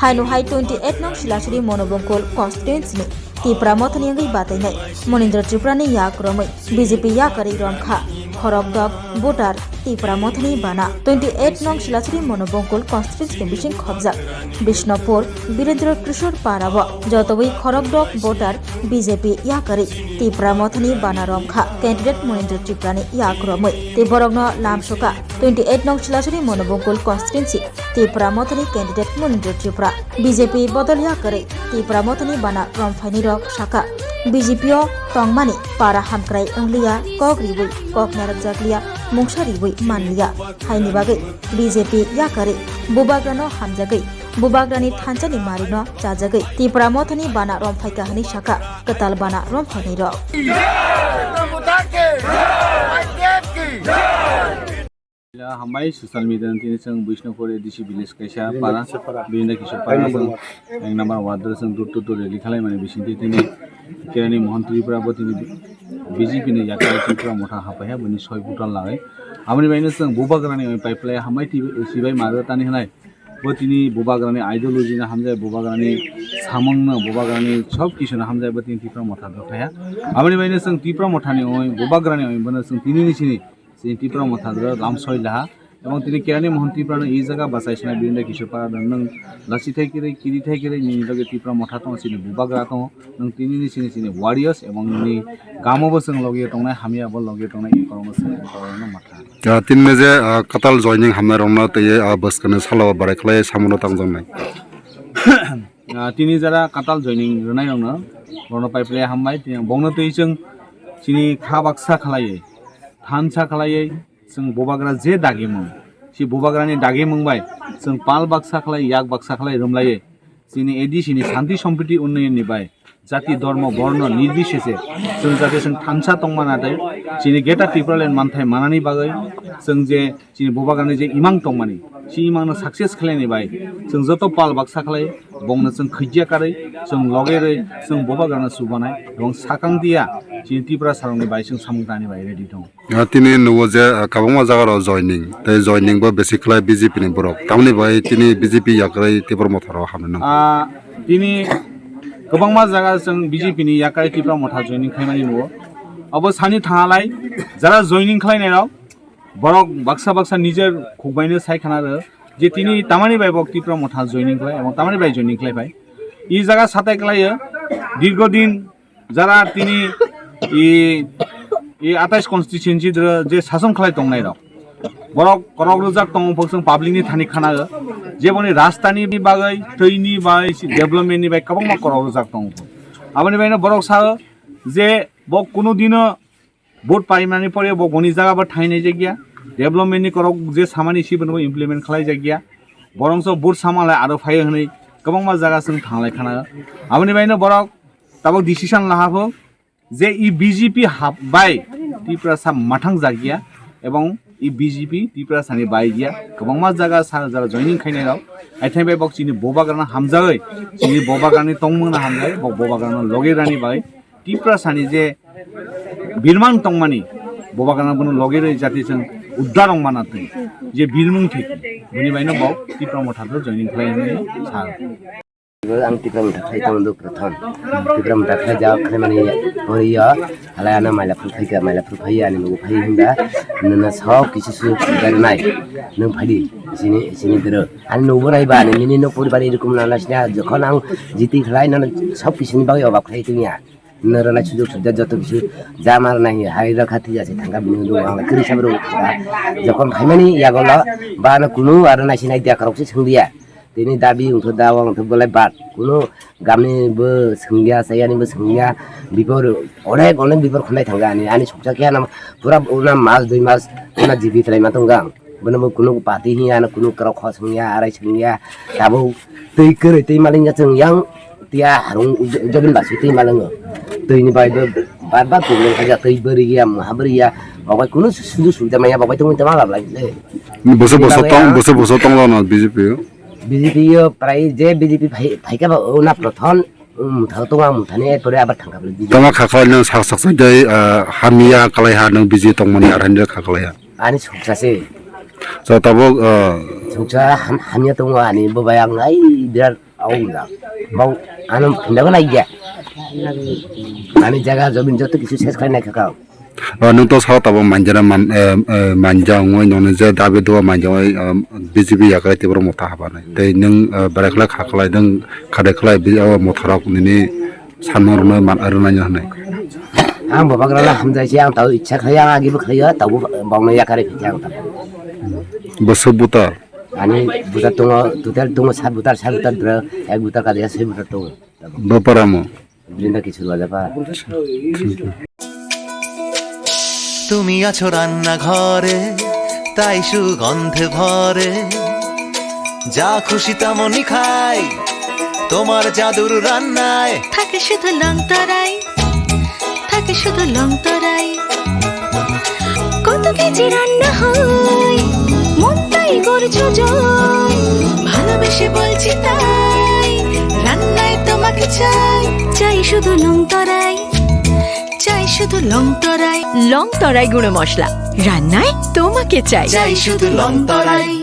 Hainu Hai 28 nong Silachuri Monobongkol constituency ni TIPRA Mothani ngai batai nai Manindra Tripura ni yak romai BJP yakari romkha khorok dog voter TIPRA Mothani bana 28 nong Silachuri Monobongkol constituency ni bising khobjak Bishnopur Birendra Kishore Parabo jotoi khorok dog voter BJP yakari TIPRA Mothani bana romkha candidate Manindra Tripura ni yak romai te borogno lamsoka 28 nong Silachuri Monobongkol constituency TIPRA Mothani candidate Manindra Tripura BJP bodol yakari TIPRA Mothani bana romphani rok saka BJP o tongmani para hamkrai anglia kogribui koknarak jaklia mungsaribui manliya haini bagai BJP yakari bubagrano hamjagai bubagrani thanchani marino chajagai TIPRA Mothani bana romphai kahani saka ketal bana romphani rok हमारे social media ने संग Vishnupur ADC village कैसा पारा बिरेंद्र किशोर पारा संग एक number ward संग दूर दूर रैली खालाय माने बिसिंति तिनि केरानि महंत्रीफोरा बतिनि बीजेपी ने याका त्रिपुरा मथा हापाया बनि 6 बुटान लागाय आमनि बायनो जों बुबाग्रानि पाइपलाय हामाय सिबाय मागतानि हनाय बतिनि बुबाग्रानि आइडियोलॉजी ना हमजाय बुबाग्रानि सामंनो बुबाग्रानि सब किसुना हमजाय बतिनि त्रिपुरा मथा दखाया आमनि बायनो जों त्रिपुरा मथानि बुबाग्रानि बनो जों तिनिनि सिनि त्रिपुरा मथाद्र लामसय लाहा এবং তিনি কেরানি মহন্ত্রীপ্রাণ এই জায়গা বাঁচাইছেন বীরেন্দ্র কিশোর পাড়া নং লাসি থাইকেরে কিরি থাইকেরে নিনি লগে त्रिपुरा मथा दं सिनि बुबाग्रा दं नों तिनिनि सिनि सिनि वारियर्स এবং नि गामोबो जों लगे दंनाय हामियाबो लगे दंनाय इकरमस करनो मथा तिनने जे कताल जॉइनिंग हमने रंना तये बसकने सालाव बारायखलाय सामनो तांजनाय तिनि जरा कताल जॉइनिंग रनाय रंनो रनो पाइपलाय हामबाय बंनो तै जों सिनि खा बाक्सा खालायै थानसा खालायै जों बुबाग्रा जे दागेमों सि बुबाग्रानि दागेमोंबाय जों पाल बाक्सा खालाय याक बाक्सा खालाय रोमलायै जोंनि एडिसिनि शान्ति सम्प्रीति उन्नयननि बाय जाति धर्म वर्ण निर्बिशेषे जों जाते जों थानसा तंमानाथाय जोंनि गेटा त्रिपुरा लेन्ड मानथाय मानानि बागै जों जे जोंनि बुबाग्रानि जे इमां तंमानि सि इमांनो सक्सेस खालायनि बाय जों जत पाल बाक्सा खालाय बंनो जों खैजिया कारै जों लगेरै जों बुबाग्रानो सुबानाय এবং साकांदिया जोंनि त्रिपुरा सारंनि बाय जों सामंतानि बाय रेडि दं तिनि नुवो जे काबंमा जागाराव जॉइनिंग ते जॉइनिंग बा बेसिकली बीजेपी नि बरक तामनि बाय तिनि बीजेपी याक्राय त्रिपुरा मथाराव हामनो तिनि गोबांमा जागा जों बीजेपी नि याक्राय त्रिपुरा मथा जॉइनिंग खालामनाय नुवो अब सानि थाङालाय जारा जॉइनिंग खालायनायाव बरक बाक्सा बाक्सा निजेर खुबायनो सायखाना जे तिनि तामानि बाय बक त्रिपुरा मथा जॉइनिंग खालाय এবং तामानि बाय जॉइनिंग खालायबाय इ जागा साथाय खालायो दीर्घदिन जारा तिनि इ 28 कन्स्टिट्युएन्सि जे शासन खालाय दंनाय राव बरक करक रोजाक दं फक्सं पाब्लिकनि थानि खाना जेबोनि राजधानी बागै थैनि बाय डेभलपमेन्टनि बाय गोबां करक रोजाक दं आबनि बायनो बरक सा जे बक कुनु दिन भोट पाइमानि परे बक गनि जागाबो थाइनाय जायगिया डेभलपमेन्टनि करक जे सामानि सिबोनो इमप्लिमेन्ट खालाय जायगिया बरंस भोट सामालाय आरो फाय हनै गोबां जागा जों थांलाय खाना आबनि बायनो बरक ताबो डिसिसन लाहाबो जे इ बीजेपी हाबबाय त्रिपुरा सा माथां जागिया এবং इ बीजेपी त्रिपुरा सानि बाय गिया गोबां जागा सा जारा जॉइनिंग खायनाय राव आइथाय बाय बक सिनि बोबाग्राना हामजायै सिनि बोबाग्रानि तंमोना हामजायै बक बोबाग्राना लगेरानि बाय त्रिपुरा सानि जे बिरमां तंमानि बोबाग्राना बनो लगेरै जाति जों उद्धार मानातै जे बिरमुं थि बनि बायनो बक त्रिपुरा मथाखौ जॉइनिंग खालायनाय सा ang TIPRA muthakhai tamando pratham TIPRA muthakhai ja khemani oriya halana maila phulphai maila phulphai ani nugo phai hinda nana sob kichu su garnai nung phadi sini dero ani nugo nai ba ni no poribari erokom nana sina jokhon ang jiti khlai nana sob kisuni bagai obak khai tunya nara na sujog sujja joto kichu jamar nahi haira khati jase thanga bini do ang kri sabro jokhon khaimani yagola ba na kunu ara na sinai dia karok se sungdia তিনি দাবি উঠো দাও উঠো বলে but কোনো গামনি বো সংজ্ঞা সাইয়ানি বো সংজ্ঞা বিপর অনেক অনেক বিপর খনাই থাঙ্গা আনি সবচা কে না পুরা ওনা মাস 2 মাস ওনা জিবি তলাই মাতঙ্গা বনে কোনো পাতি হিয়া না কোনো করক সংজ্ঞা আরাই সংজ্ঞা দাবো তৈ করে তৈ মালিঙ্গা जों yang tia harung jogin basi tৈ malango töyni baydo barba tulen kaja tৈ beriya mahaberiya babai কোনো সুজু সুবিধা মাইয়া babai তুমি তেমা লাভ লাগলে বসে তং না বিজেপি BJP प्राय जे BJP फाइका उना प्रथम मुथाव तो मुथाने परे आबाद थांगाबले तमा खाखाय नों साकसाय जाय हामिया खालायहा नों बिजि तंमनि आरान्जे खाखालाया आनि सुखसासे 자 ताबो सुखसा हामिया तंग आनि बबाय आं आइ बिराद আউন্দা বাউ আনম ফিন্দাবো নাই গিয়া আমি জায়গা জমিন যত কিছু শেষ করে নাই খাও nung to sa tabo manjana manja ngoi nong je dabe do manja ngoi BJP yakrai tibro motha haba nai tei nung barakla khaklai nung khadeklai bi mothara ni sanor no man aruna nya nai ang babagrala hamjai si ang tau ichha khaya agi bu khaya tau bang ya kare phiang ta bosu butar ani buta tungo total sat butar dra ek butar ka dia sei butar tungo baparamo Birendra Kishore বাজাবা তুমি আছো রান্না ঘরে তাই সুগন্ধে ভরে যা খুশি তেমনই খাই তোমার জাদুর রান্নায় থাকে শুধু লং তরাই থাকে শুধু লং তরাই কত কেজি রান্না হয় মনটাই করছো জয় ভালোবেসে বলছি তাই রান্নায় তোমাকে চাই চাই শুধু লং তরাই চাই শুধু লং তরাই গুঁড়ো মশলা রান্নায় তোমাকে চাই চাই শুধু লং তরাই